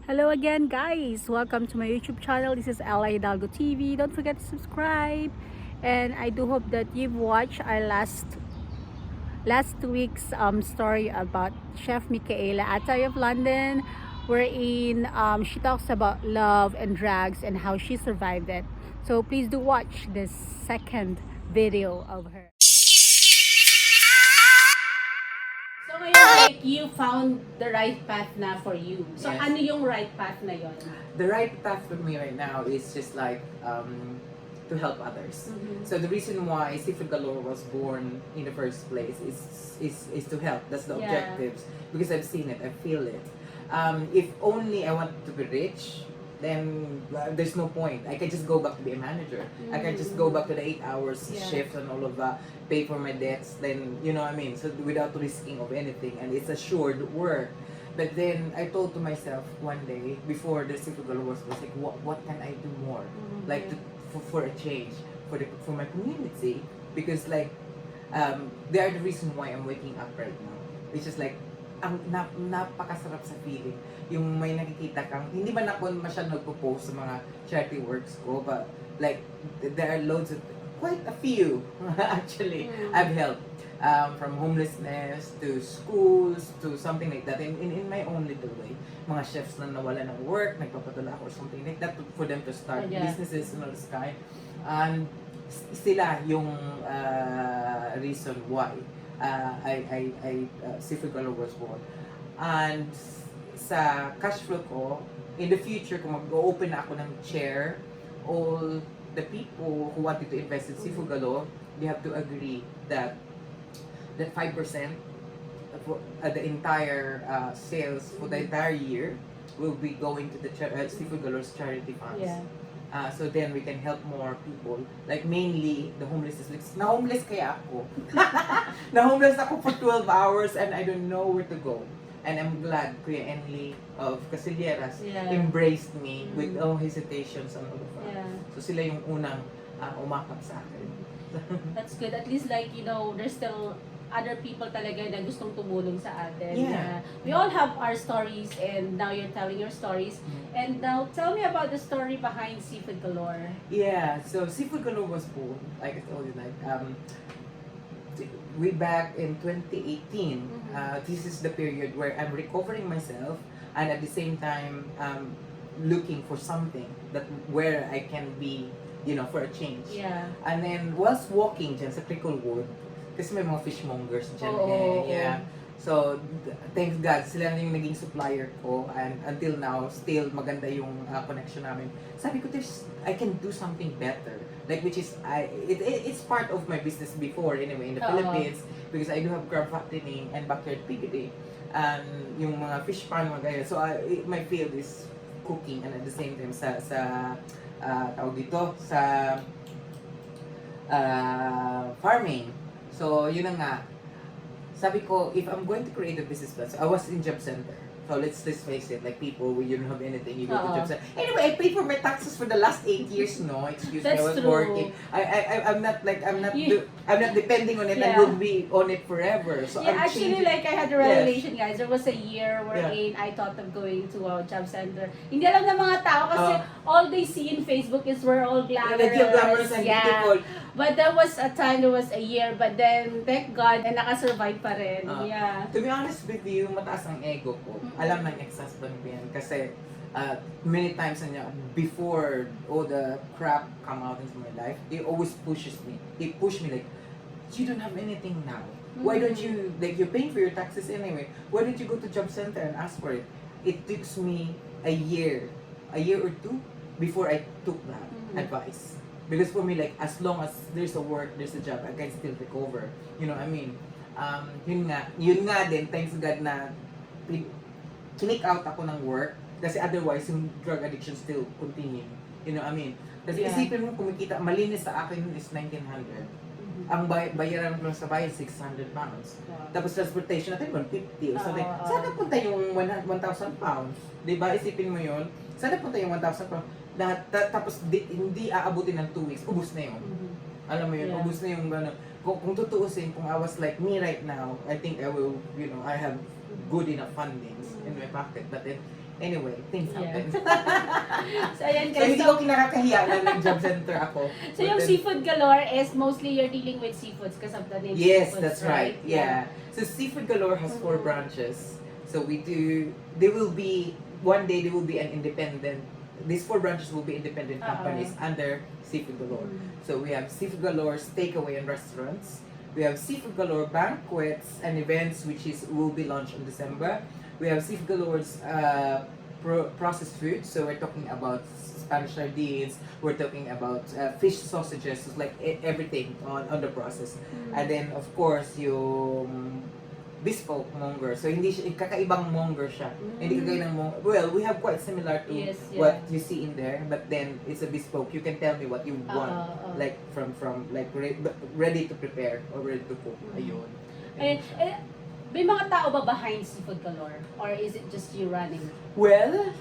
Hello again, guys. Welcome to my YouTube channel. This is Hidalgo TV. Don't forget to subscribe. And I do hope that you've watched our last week's story about Chef Michaela Atay of London, wherein she talks about love and drugs and how she survived it. So please do watch this second video of her. So ngayon, like, you found the right path na for you. So Yes. ano yung right path na yon? The right path for me right now is just like to help others. So the reason why Seafood Galore was born in the first place is to help. That's the Yeah. objectives, because I've seen it, I feel it. If only I want to be rich, then there's no point. I can just go back to be a manager. I can just go back to the 8 hours Yeah. shift and all of that, pay for my debts. Then you know what I mean. So without risking of anything, and it's assured work. But then I told to myself one day before the Seafood Galore was like, what can I do more? Like for a change for my community, because like they are the reason why I'm waking up right now. It's just like napakasarap sa feeling yung may nakikita kang, hindi man ako masyadong nagpo-post sa mga charity works ko, but like there are loads of, quite a few actually I've helped, from homelessness to schools to something like that, in my own little way. Mga chefs na nawala ng work, nagpapatula ako or something like that, for them to start businesses and all this kind. And sila yung reason why Seafood Galore was born. And sa cash flow ko, in the future, kung mag-open na ako ng chair, all the people who wanted to invest in Seafood Galore, they have to agree that 5% of the entire sales for the entire year will be going to the Seafood Galore's charity funds. Yeah. So then we can help more people, like mainly the homeless. Na-homeless kaya ako. Na-homeless ako for 12 hours and I don't know where to go. And I'm glad Kuya Enli of Casilleras embraced me with no hesitations and all of that. Yeah. So sila yung unang umakap sa akin. That's good. At least, like, you know, there's still other people talaga na gustong tumulong sa atin. Yeah. We all have our stories, and now you're telling your stories. And now, tell me about the story behind Seafood Galore. Yeah, so Seafood Galore was born, like I told you, like way back in 2018. This is the period where I'm recovering myself, and at the same time looking for something that where I can be, you know, for a change. Yeah. And then whilst walking dyan sa Cricklewood, kasi may mga fishmongers dyan yeah. So, thanks God, sila na yung naging supplier ko, and until now, still maganda yung connection namin. Sabi ko, I can do something better. Like, which is, it's part of my business before, anyway, in the Philippines, because I do have crab fattening and backyard piggery, and yung mga fish pan, mga ganyan. So, my field is cooking, and at the same time, tawag dito, sa farming. So, yun na nga. Sabi ko, if I'm going to create a business plan, so I was in job center. So let's face it, like people, when you don't have anything, you go to job center. Anyway, I paid for my taxes for the last 8 years. No, excuse me, I was working. I'm not depending on it. I will be on it forever. So yeah, I'm actually, changing. like, I had a revelation, guys. There was a year wherein I thought of going to a job center. Hindi alam ng mga tao kasi all they see in Facebook is we're all glamorous. And beautiful. But there was a time, there was a year, but then, thank God, nakasurvive pa rin. To be honest with you, mataas ang ego ko. Alam ng ex-husband ko yan. Kasi many times na niya, before all the crap come out into my life, he always pushes me. He pushed me like, you don't have anything now. Why don't you, like, you're paying for your taxes anyway. Why don't you go to job center and ask for it? It took me a year or two before I took that advice. Because for me, like, as long as there's a work, there's a job, I can still recover. You know what I mean? Yun nga din, thanks God na kinick out ako ng work, kasi otherwise yung drug addiction still continue. You know what I mean? Kasi isipin mo, kumikita, malinis sa akin is 1,900. Ang bayaran ko lang sa bayan, 600 pounds. Tapos transportation natin, 150 or something. Saan punta yung 1,000 pounds? Diba? Isipin mo yun. Saan punta yung 1,000 pounds? Tapos hindi aabutin ng 2 weeks, ubus na yun. Alam mo yun, ubus na yung gano'n. Kung tutuusin, kung I was like me right now, I think I will, you know, I have good enough fundings in my pocket. But then, Anyway, things Yeah. happen. So, ayan So, guys. hindi ko kinakahiya na nag-job center ako. So yung But then- seafood galore is mostly you're dealing with seafoods because of the name Yes, seafoods, that's right. Yeah. So Seafood Galore has 4 Mhm. branches. So we do. They will be one day. They will be an independent. These 4 branches will be independent companies under Seafood Galore. So we have Seafood Galore's takeaway and restaurants. We have Seafood Galore banquets and events, which is will be launched in December. We have Seafood Galore's processed food. So we're talking about Spanish sardines. We're talking about fish sausages, so like everything on the process. And then of course yung bespoke monger. So hindi siya kakaibang monger siya. Hindi kagaya ng monger. Well, we have quite similar to Yes, yeah. what you see in there, but then it's a bespoke. You can tell me what you want, like from like ready to prepare or ready to cook. Ayun. May mga tao ba behind Seafood Galore? Or is it just you running? Well,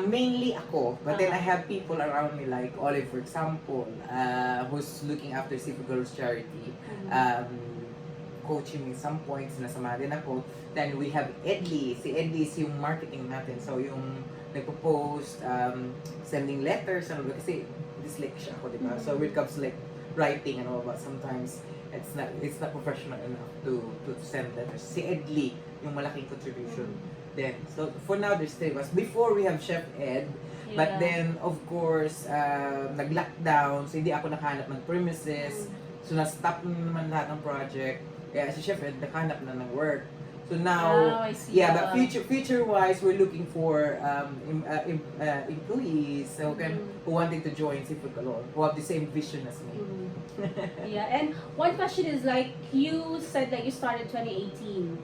mainly ako. But then I have people around me like Olive, for example, who's looking after Seafood Girls Charity. Coaching me some points, nasama din ako. Then we have Edley. Si Edley is yung marketing natin. So yung nagpo-post, sending letters, ano ba? Kasi dyslexia ako, di ba? So when it comes to like writing and all, but sometimes it's not professional enough to send letters. Si Edley, yung malaking contribution. Then, so for now, there's 3 of us. Before, we have Chef Ed. But then, of course, nag-lockdown. So, hindi ako nakahanap ng premises. So, na-stop naman lahat ng project. Kaya si Chef Ed, nakahanap na ng work. So now, I see. yeah, but future-wise, we're looking for employees who wanted to join Seafood Galore, who have the same vision as me. Yeah, and one question is like, you said that you started 2018.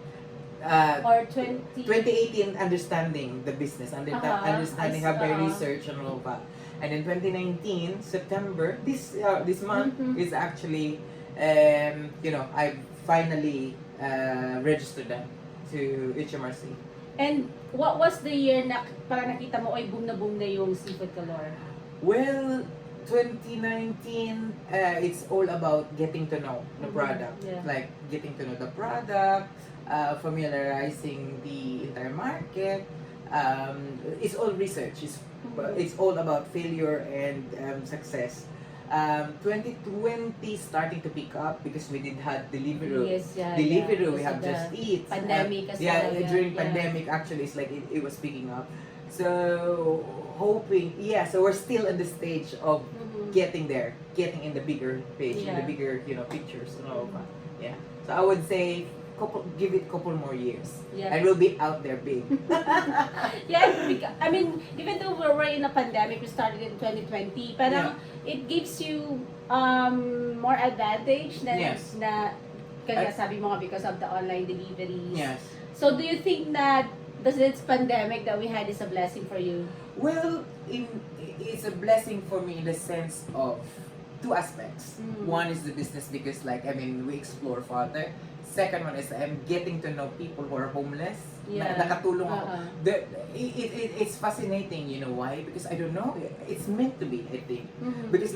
Or 2018, understanding the business, understanding how by research and all that. And in 2019, September, this month is actually, I finally registered them to HMRC. And what was the year na para nakita mo, ay boom na yung Seafood Galore? Well, 2019, it's all about getting to know the product. Yeah. Like getting to know the product, familiarizing the entire market. It's all research. It's all about failure and success. 2020 starting to pick up because we did have Deliveroo. Yes, yeah. Deliveroo, we Because have of the Just Eat. pandemic as yeah, well, during yeah. pandemic actually it's like it was picking up. So hoping, so we're still in the stage of getting there, getting in the bigger page, in the bigger pictures and all of that. Yeah. So I would say give it a couple more years. Yeah. And we'll be out there big. Yeah, I mean, even though we're in a pandemic, we started in 2020, parang it gives you more advantage na, Yes. na kaya sabi mo nga because of the online deliveries. Yes. So do you think that this pandemic that we had is a blessing for you? Well, it's a blessing for me in the sense of 2 aspects. One is the business because we explore further. Second one is I'm getting to know people who are homeless. Yeah. Nakatulong ako. It's fascinating, you know why? Because I don't know, it's meant to be, I think. Because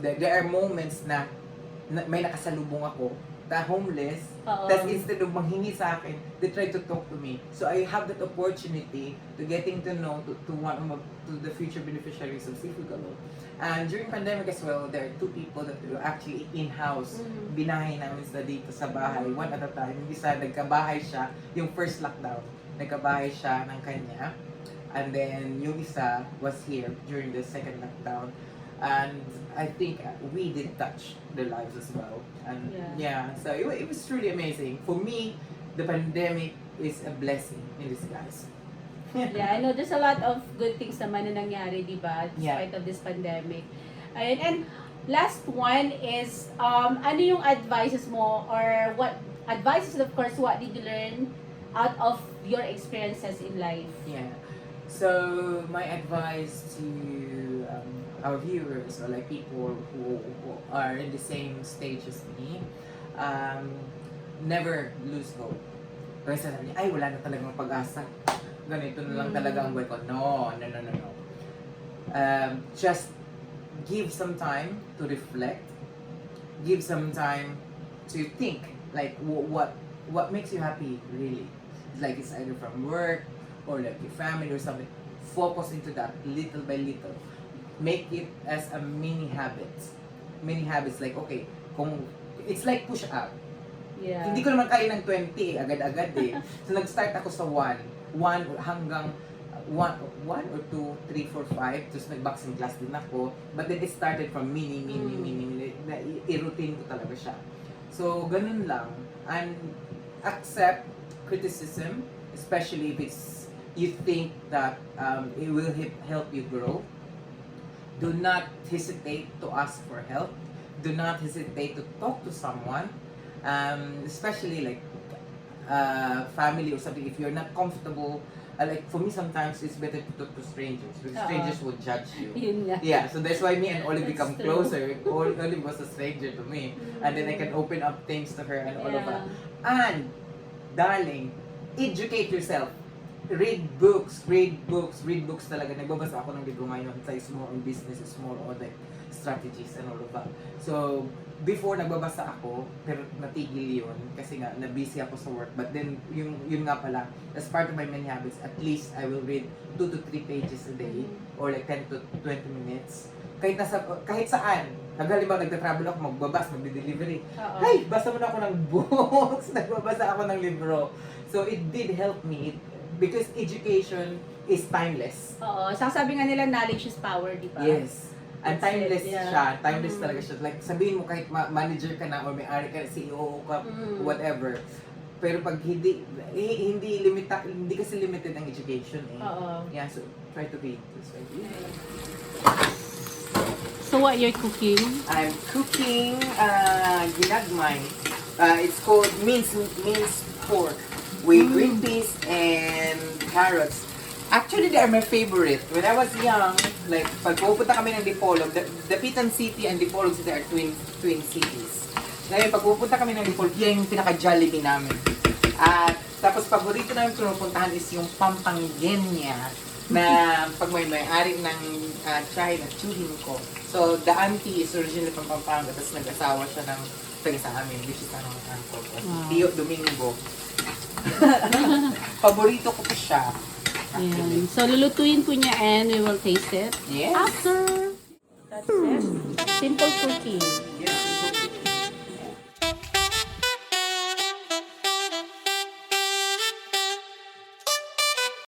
there are moments na may nakasalubong ako na homeless, tapos instead of manghingi sa akin, they try to talk to me. So I have that opportunity to getting to know to the future beneficiaries of Seafood Galore. And during pandemic as well, there are 2 people that were actually in-house. Binahay namin sila dito sa bahay, one at a time. Yung isa, nagkabahay siya, yung first lockdown, nagkabahay siya ng kanya. And then, yung isa was here during the second lockdown. And I think we did touch their lives as well. And so it was truly amazing. For me, the pandemic is a blessing in disguise. Yeah, I know there's a lot of good things naman na nangyari, di ba? Despite of this pandemic. Ayun, and last one is, ano yung advices mo or what advices, of course, what did you learn out of your experiences in life? Yeah. So my advice to our viewers or like people who are in the same stage as me, never lose hope. Kasi sabi niya, ay wala na talagang pag-asa. Ganito na lang talaga ang buhay ko. No. Just give some time to reflect. Give some time to think. Like what makes you happy really? Like it's either from work or like your family or something, focus into that little by little. Make it as a mini habits. Mini habits like, okay, kung it's like push up. Yeah. Hindi ko naman kaya ng 20 agad-agad eh. So nag-start ako sa 1 hanggang 1 or 2, 3, 4, 5. Tapos nag-boxing class din ako. But then it started from mini. Na i-routine ko talaga siya. So, ganun lang. And accept criticism, especially if it's you think that it will help you grow. Do not hesitate to ask for help. Do not hesitate to talk to someone. Especially like family or something. If you're not comfortable, like for me sometimes it's better to talk to strangers because strangers will judge you. Yun nga. Yeah, so that's why me and Olive That's become true. closer. Olive was a stranger to me, and then I can open up things to her and all of that. And darling, educate yourself. Read books talaga. Nagbabasa ako ng libro ngayon sa small business, small audit strategies and all of that. So, before nagbabasa ako, pero natigil yun kasi nga na-busy ako sa work. But then, yun nga pala, as part of my many habits, at least I will read 2 to 3 pages a day or like 10 to 20 minutes. Kahit saan. Halimbawa, nagta-travel ako, magbabas, magde-delivery. Ay, basa mo na ako ng books. Nagbabasa ako ng libro. So, it did help me because education is timeless. Oo. Sasabi nga nila, knowledge is power, di ba? Yes. And That's timeless it, yeah. siya. Timeless talaga siya. Like, sabihin mo kahit manager ka na or may-ari ka, CEO ka, whatever. Pero pag hindi kasi limited ang education eh. Oo. Yeah, so try to read this. So what you're cooking? I'm cooking ginagmay. It's called minced pork with green peas and carrots. Actually, they are my favorite. When I was young, like, pag pupunta kami ng Dipolog, Dapitan City and Dipolog City are twin cities. Ngayon, pag pupunta kami ng Dipolog, yan yung pinaka-Jollibee namin. At tapos, paborito namin pinupuntahan is yung Pampangenya na pag may-ari ng try na tsuhin ko. So, the auntie is originally from Pampanga, tapos nag-asawa siya ng taga sa amin, which is ang uncle ko, Tio Domingo. Paborito ko po siya. Ayan. So, lulutuin po niya and we will taste it Yes. after. That's it. Simple cooking. Yes.